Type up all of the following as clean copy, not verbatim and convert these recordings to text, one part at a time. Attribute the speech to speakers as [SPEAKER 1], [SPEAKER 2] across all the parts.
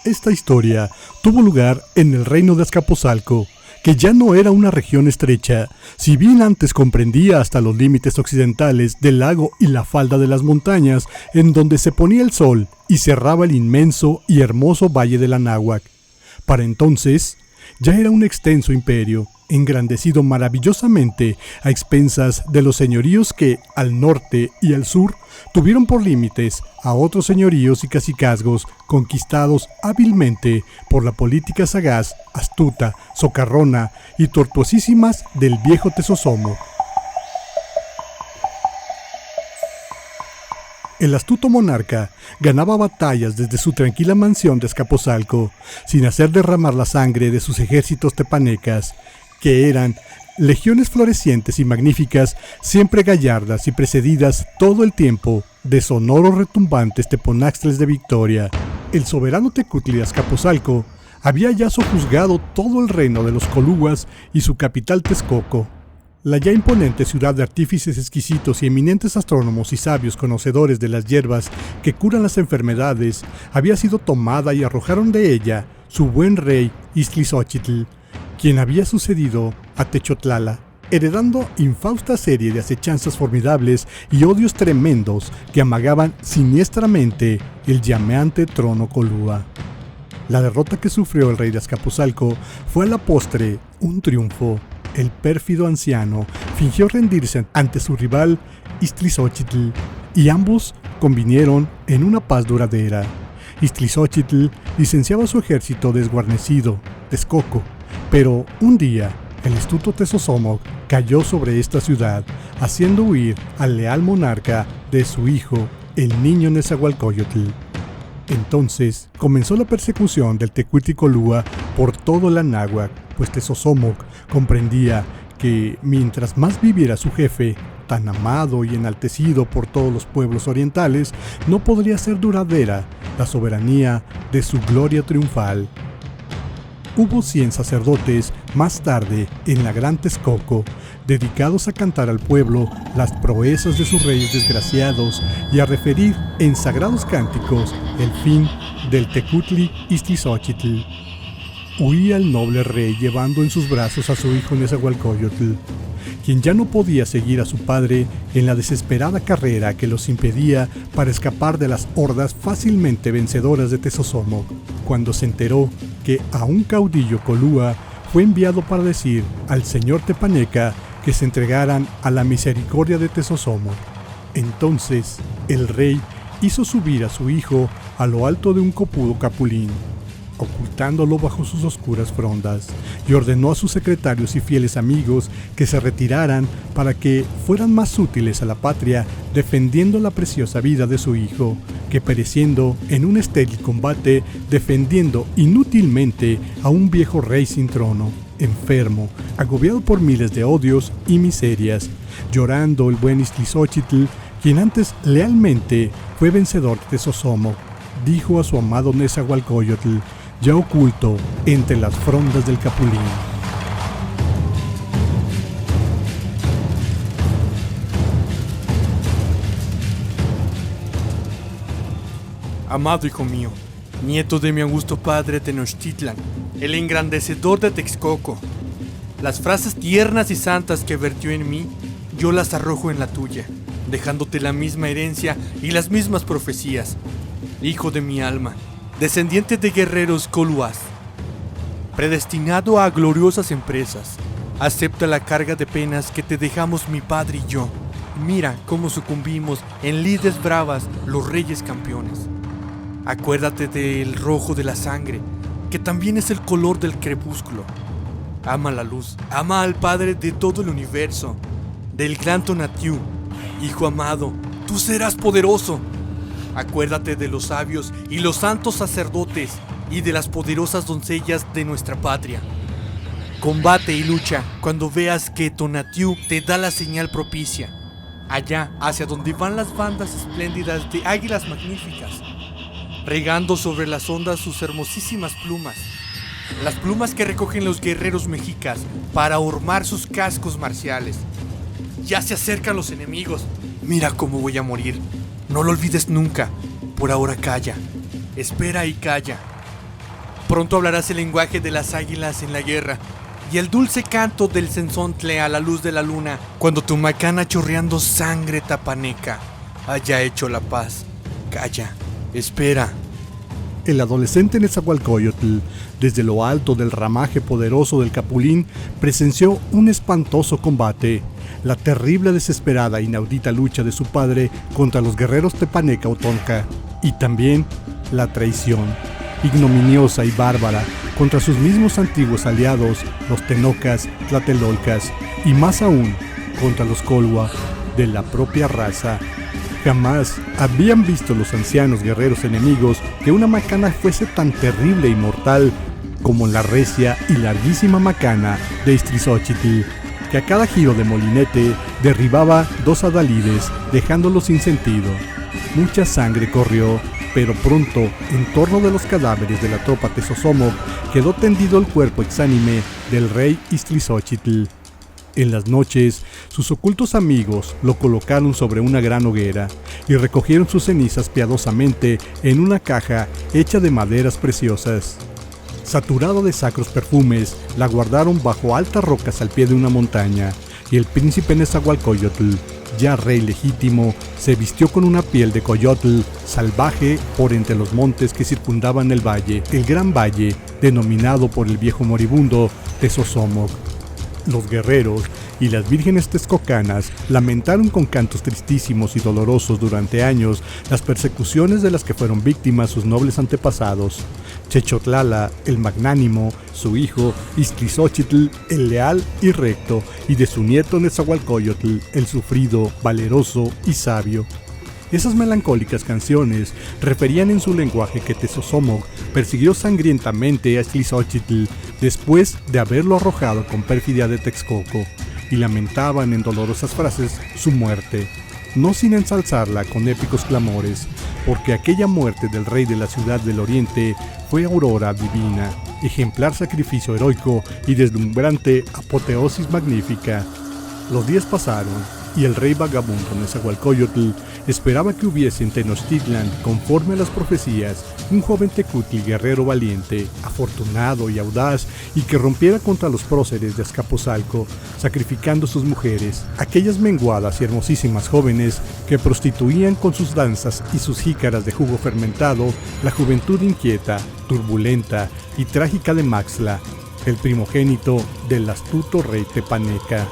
[SPEAKER 1] esta historia tuvo lugar en el reino de Azcapotzalco, que ya no era una región estrecha, si bien antes comprendía hasta los límites occidentales del lago y la falda de las montañas, en donde se ponía el sol y cerraba el inmenso y hermoso valle del Anáhuac. Para entonces, ya era un extenso imperio, engrandecido maravillosamente a expensas de los señoríos que, al norte y al sur, tuvieron por límites a otros señoríos y cacicazgos conquistados hábilmente por la política sagaz, astuta, socarrona y tortuosísimas del viejo Tezosomoc. El astuto monarca ganaba batallas desde su tranquila mansión de Azcapotzalco, sin hacer derramar la sangre de sus ejércitos tepanecas, que eran legiones florecientes y magníficas, siempre gallardas y precedidas todo el tiempo de sonoros retumbantes teponaxtles de victoria. El soberano Tecutli de Azcapotzalco había ya sojuzgado todo el reino de los Coluas y su capital Texcoco. La ya imponente ciudad de artífices exquisitos y eminentes astrónomos y sabios conocedores de las hierbas que curan las enfermedades había sido tomada y arrojaron de ella su buen rey Iztlizóchitl, quien había sucedido a Techotlala, heredando infausta serie de acechanzas formidables y odios tremendos que amagaban siniestramente el llameante trono Colúa. La derrota que sufrió el rey de Azcapotzalco fue a la postre un triunfo. El pérfido anciano fingió rendirse ante su rival Iztlizóchitl y ambos convinieron en una paz duradera. Iztlizóchitl licenciaba su ejército desguarnecido, Texcoco, pero un día el astuto Tezosomoc cayó sobre esta ciudad, haciendo huir al leal monarca de su hijo, el niño Nezahualcóyotl. Entonces comenzó la persecución del Tecuhtli Colúa por todo el Anáhuac, pues Tezosomoc comprendía que mientras más viviera su jefe, tan amado y enaltecido por todos los pueblos orientales, no podría ser duradera la soberanía de su gloria triunfal. Hubo 100 sacerdotes más tarde en la Gran Texcoco, dedicados a cantar al pueblo las proezas de sus reyes desgraciados y a referir en sagrados cánticos el fin del Tecutli Iztlizóchitl. Huía el noble rey llevando en sus brazos a su hijo Nezahualcóyotl, quien ya no podía seguir a su padre en la desesperada carrera que los impedía para escapar de las hordas fácilmente vencedoras de Tezosomoc, cuando se enteró que a un caudillo Colúa fue enviado para decir al señor tepaneca que se entregaran a la misericordia de Tezosomoc. Entonces el rey hizo subir a su hijo a lo alto de un copudo capulín, ocultándolo bajo sus oscuras frondas, y ordenó a sus secretarios y fieles amigos que se retiraran para que fueran más útiles a la patria defendiendo la preciosa vida de su hijo, que pereciendo en un estéril combate defendiendo inútilmente a un viejo rey sin trono, enfermo, agobiado por miles de odios y miserias. Llorando el buen Iztlizóchitl, quien antes lealmente fue vencedor de Tezosomoc, dijo a su amado Nezahualcóyotl, ya oculto entre las frondas del capulín:
[SPEAKER 2] amado hijo mío, nieto de mi augusto padre Tenochtitlan, el engrandecedor de Texcoco, las frases tiernas y santas que vertió en mí, yo las arrojo en la tuya, dejándote la misma herencia y las mismas profecías. Hijo de mi alma, descendiente de guerreros Coluas, predestinado a gloriosas empresas, acepta la carga de penas que te dejamos mi padre y yo. Mira cómo sucumbimos en lides bravas los reyes campeones. Acuérdate del rojo de la sangre, que también es el color del crepúsculo. Ama la luz, ama al Padre de todo el universo, del gran Tonatiuh. Hijo amado, tú serás poderoso. Acuérdate de los sabios y los santos sacerdotes y de las poderosas doncellas de nuestra patria. Combate y lucha cuando veas que Tonatiuh te da la señal propicia, allá hacia donde van las bandas espléndidas de águilas magníficas, regando sobre las ondas sus hermosísimas plumas, las plumas que recogen los guerreros mexicas para ormar sus cascos marciales. Ya se acercan los enemigos. Mira cómo voy a morir. No lo olvides nunca. Por ahora calla. Espera y calla. Pronto hablarás el lenguaje de las águilas en la guerra y el dulce canto del cenzontle a la luz de la luna, cuando tu macana chorreando sangre tapaneca haya hecho la paz. Calla, espera.
[SPEAKER 1] El adolescente Nezahualcóyotl, desde lo alto del ramaje poderoso del Capulín, presenció un espantoso combate, la terrible, desesperada e inaudita lucha de su padre contra los guerreros Tepaneca Otonca, y también la traición, ignominiosa y bárbara, contra sus mismos antiguos aliados, los Tenocas, Tlatelolcas, y más aún, contra los Colhua, de la propia raza. Jamás habían visto los ancianos guerreros enemigos que una macana fuese tan terrible y mortal como la recia y larguísima macana de Iztlizóchitl, que a cada giro de molinete derribaba 2 adalides, dejándolos sin sentido. Mucha sangre corrió, pero pronto, en torno de los cadáveres de la tropa Tezosomoc, quedó tendido el cuerpo exánime del rey Iztlizóchitl. En las noches, sus ocultos amigos lo colocaron sobre una gran hoguera y recogieron sus cenizas piadosamente en una caja hecha de maderas preciosas. Saturado de sacros perfumes, la guardaron bajo altas rocas al pie de una montaña, y el príncipe Nezahualcóyotl, ya rey legítimo, se vistió con una piel de coyotl salvaje por entre los montes que circundaban el gran valle, denominado por el viejo moribundo Tezosomoc. Los guerreros y las vírgenes texcocanas lamentaron con cantos tristísimos y dolorosos durante años las persecuciones de las que fueron víctimas sus nobles antepasados. Chechotlala, el magnánimo, su hijo, Iztlizóchitl, el leal y recto, y de su nieto Nezahualcóyotl, el sufrido, valeroso y sabio. Esas melancólicas canciones referían en su lenguaje que Tezosomoc persiguió sangrientamente a Iztlizóchitl después de haberlo arrojado con perfidia de Texcoco, y lamentaban en dolorosas frases su muerte, no sin ensalzarla con épicos clamores, porque aquella muerte del rey de la ciudad del oriente fue aurora divina, ejemplar sacrificio heroico y deslumbrante apoteosis magnífica. Los días pasaron, y el rey vagabundo Nezahualcóyotl esperaba que hubiese en Tenochtitlan, conforme a las profecías, un joven tecutli guerrero valiente, afortunado y audaz, y que rompiera contra los próceres de Azcapotzalco, sacrificando sus mujeres, aquellas menguadas y hermosísimas jóvenes que prostituían con sus danzas y sus jícaras de jugo fermentado la juventud inquieta, turbulenta y trágica de Maxtla, el primogénito del astuto rey tepaneca.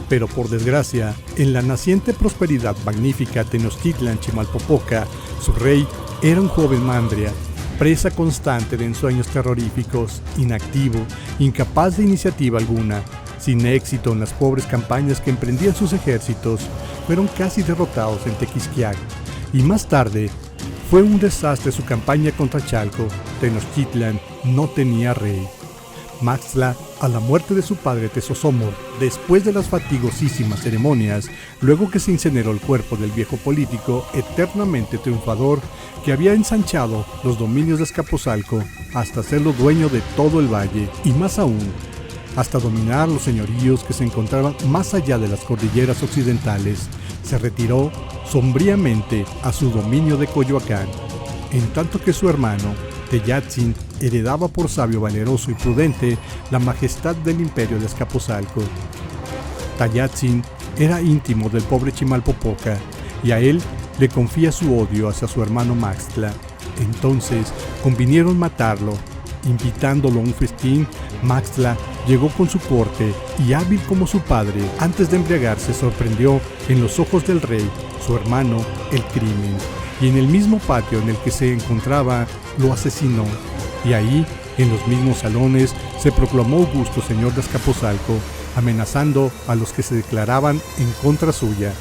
[SPEAKER 1] Pero por desgracia, en la naciente prosperidad magnífica Tenochtitlan Chimalpopoca, su rey era un joven mandria, presa constante de ensueños terroríficos, inactivo, incapaz de iniciativa alguna, sin éxito en las pobres campañas que emprendían sus ejércitos. Fueron casi derrotados en Tequisquiac, y más tarde fue un desastre su campaña contra Chalco. Tenochtitlan no tenía rey. Maxtla, a la muerte de su padre Tezosomoc, después de las fatigosísimas ceremonias, luego que se incineró el cuerpo del viejo político eternamente triunfador que había ensanchado los dominios de Azcapotzalco hasta hacerlo dueño de todo el valle, y más aún, hasta dominar los señoríos que se encontraban más allá de las cordilleras occidentales, se retiró sombríamente a su dominio de Coyoacán, en tanto que su hermano Teyatzin heredaba por sabio, valeroso y prudente la majestad del imperio de Azcapotzalco. Tayatzin era íntimo del pobre Chimalpopoca, y a él le confía su odio hacia su hermano Maxtla. Entonces convinieron matarlo. Invitándolo a un festín, Maxtla llegó con su corte y, hábil como su padre, antes de embriagarse sorprendió en los ojos del rey, su hermano, el crimen, y en el mismo patio en el que se encontraba lo asesinó, y ahí, en los mismos salones, se proclamó Augusto señor de Azcapotzalco, amenazando a los que se declaraban en contra suya.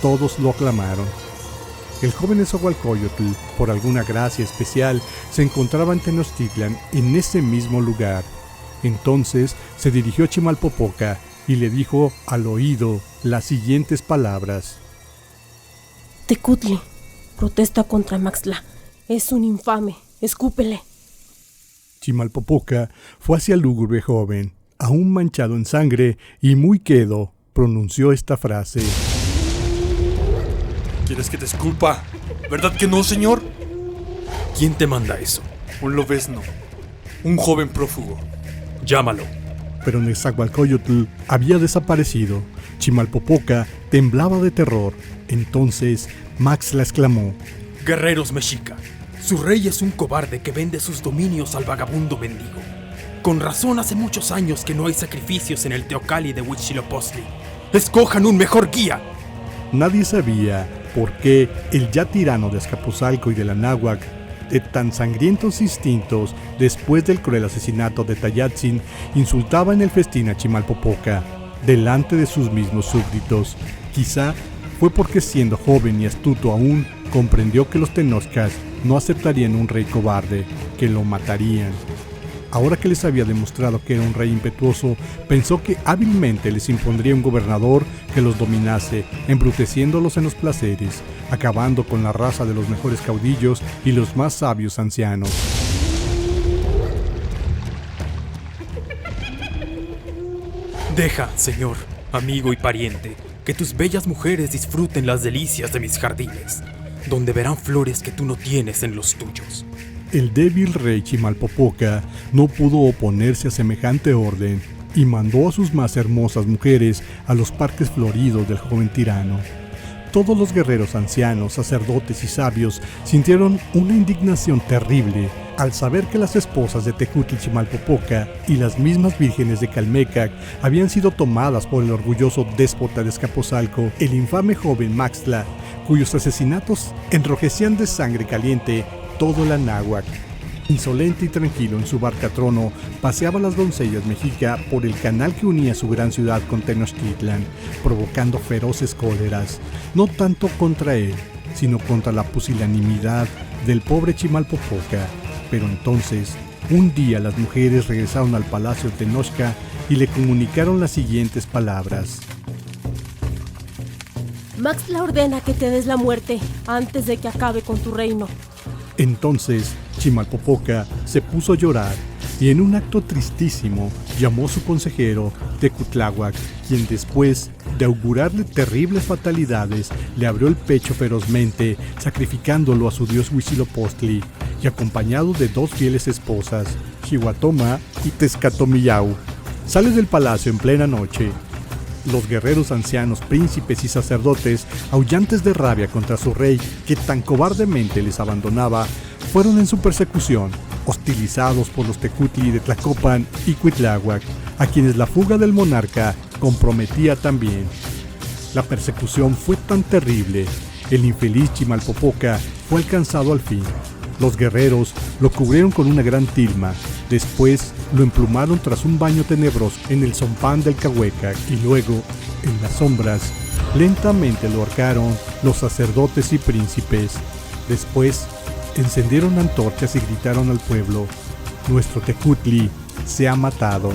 [SPEAKER 1] Todos lo aclamaron. El joven Nezahualcóyotl, por alguna gracia especial, se encontraba en Tenochtitlan, en ese mismo lugar. Entonces se dirigió a Chimalpopoca y le dijo al oído las siguientes palabras:
[SPEAKER 3] Tecutli, protesta contra Maxtla. Es un infame. Escúpele.
[SPEAKER 1] Chimalpopoca fue hacia el lúgubre joven, aún manchado en sangre y muy quedo, pronunció esta frase:
[SPEAKER 2] ¿Quieres que te esculpa? ¿Verdad que no, señor? ¿Quién te manda eso? un lobezno, un joven prófugo.
[SPEAKER 4] Llámalo.
[SPEAKER 1] Pero Nezahualcóyotl había desaparecido. Chimalpopoca temblaba de terror. Entonces Maxtla exclamó:
[SPEAKER 4] Guerreros mexica, su rey es un cobarde que vende sus dominios al vagabundo mendigo. Con razón hace muchos años que no hay sacrificios en el Teocalli de Huitzilopochtli. ¡Escojan un mejor guía!
[SPEAKER 1] Nadie sabía por qué el ya tirano de Azcapotzalco y de la Náhuac, de tan sangrientos instintos después del cruel asesinato de Tayatzin, insultaba en el festín a Chimalpopoca delante de sus mismos súbditos. Quizá fue porque, siendo joven y astuto aún, comprendió que los tenochcas no aceptarían un rey cobarde, que lo matarían. Ahora que les había demostrado que era un rey impetuoso, pensó que hábilmente les impondría un gobernador que los dominase, embruteciéndolos en los placeres, acabando con la raza de los mejores caudillos y los más sabios ancianos.
[SPEAKER 4] Deja, señor, amigo y pariente, que tus bellas mujeres disfruten las delicias de mis jardines, donde verán flores que tú no tienes en los tuyos.
[SPEAKER 1] El débil rey Chimalpopoca no pudo oponerse a semejante orden y mandó a sus más hermosas mujeres a los parques floridos del joven tirano. Todos los guerreros ancianos, sacerdotes y sabios sintieron una indignación terrible al saber que las esposas de Tecutli Chimalpopoca y las mismas vírgenes de Calmecac habían sido tomadas por el orgulloso déspota de Azcapotzalco, el infame joven Maxtla, cuyos asesinatos enrojecían de sangre caliente todo la Náhuac. Insolente y tranquilo en su barca trono, paseaba las doncellas mexica por el canal que unía su gran ciudad con Tenochtitlan, provocando feroces cóleras, no tanto contra él, sino contra la pusilanimidad del pobre Chimalpopoca. Pero entonces, un día las mujeres regresaron al palacio Tenochca y le comunicaron las siguientes palabras:
[SPEAKER 3] Maxtla ordena que te des la muerte antes de que acabe con tu reino.
[SPEAKER 1] Entonces Chimalpopoca se puso a llorar y en un acto tristísimo llamó a su consejero Tecutláhuac, quien después de augurarle terribles fatalidades le abrió el pecho ferozmente, sacrificándolo a su dios Huitzilopochtli y acompañado de dos fieles esposas, Xihuatoma y Tezcatomillau. Sale del palacio en plena noche. Los guerreros ancianos, príncipes y sacerdotes, aullantes de rabia contra su rey, que tan cobardemente les abandonaba, fueron en su persecución, hostilizados por los Tecutli de Tlacopan y Cuitláhuac, a quienes la fuga del monarca comprometía también. La persecución fue tan terrible, el infeliz Chimalpopoca fue alcanzado al fin. Los guerreros lo cubrieron con una gran tilma, después lo emplumaron tras un baño tenebroso en el zompán del Cahuecac y luego, en las sombras, lentamente lo ahorcaron los sacerdotes y príncipes. Después, encendieron antorchas y gritaron al pueblo: «Nuestro Tecutli se ha matado».